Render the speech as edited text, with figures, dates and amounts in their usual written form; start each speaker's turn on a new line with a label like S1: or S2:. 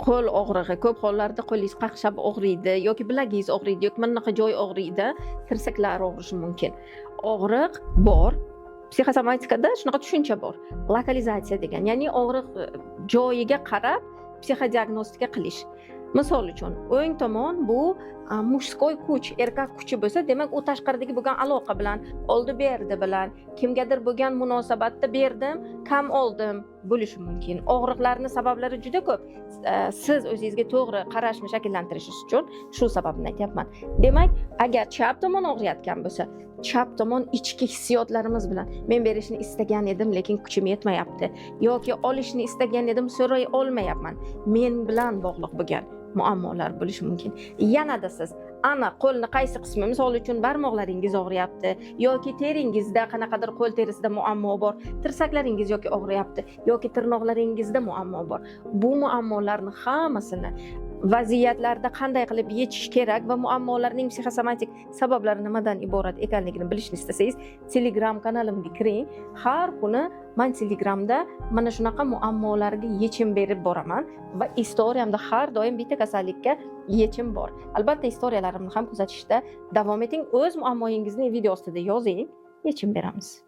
S1: qo'l og'rig'i, ko'p hollarda qo'lingiz qaqshab og'riydi yoki bilagingiz og'riydi yoki mana bunaqa joy og'riydi, tirsaklar og'rishi mumkin. Og'riq bor. Psixosomatikada shunaqa tushuncha bor. Lokalizatsiya degan, ya'ni og'riq joyiga qarab psixodiagnostika qilish. Misol uchun, o'ng tomon bu mushskoy kuch, erkak kuchi bo'lsa, demak u tashqaridagi bo'lgan aloqa bilan, oldi berdi bilan, kimgadir bo'lgan munosabatda berdim, kam oldim bo'lishi mumkin. Og'riqlarning sabablari juda ko'p. Siz o'zingizga to'g'ri qarashni shakllantirishingiz uchun shu sababni aytyapman. Demak, agar chap tomon og'riyotgan bo'lsa, chap tomon ichki hissiyotlarimiz bilan men berishni istagan edim, lekin kuchim yetmayapti yoki olishni istagan edim, so'ray olmayapman. Men bilan bog'liq bo'lgan muammolar bo'lishi mumkin. Yanada siz ana qo'lni qaysi qismi, misol uchun barmoqlaringiz og'riyapti yoki teringizda qanaqadir qo'l terisida muammo bor, tirsaklaringiz yoki og'riyapti yoki tirnoqlaringizda muammo bor. Bu muammolarning hammasini vaziyatlarda qanday qilib yechish kerak va muammolarning psixosomatik sabablari nimadan iborat ekanligini bilishni istasangiz, Telegram kanalimga kiring. Har kuni men Telegramda mana shunaqa muammolarga yechim berib boraman va istoriyamda har doim bitta kasallikka yechim bor. Albatta, istoriyalarimni ham kuzatishda davom eting. O'z muammoyingizni video ostida yozing, yechim beramiz.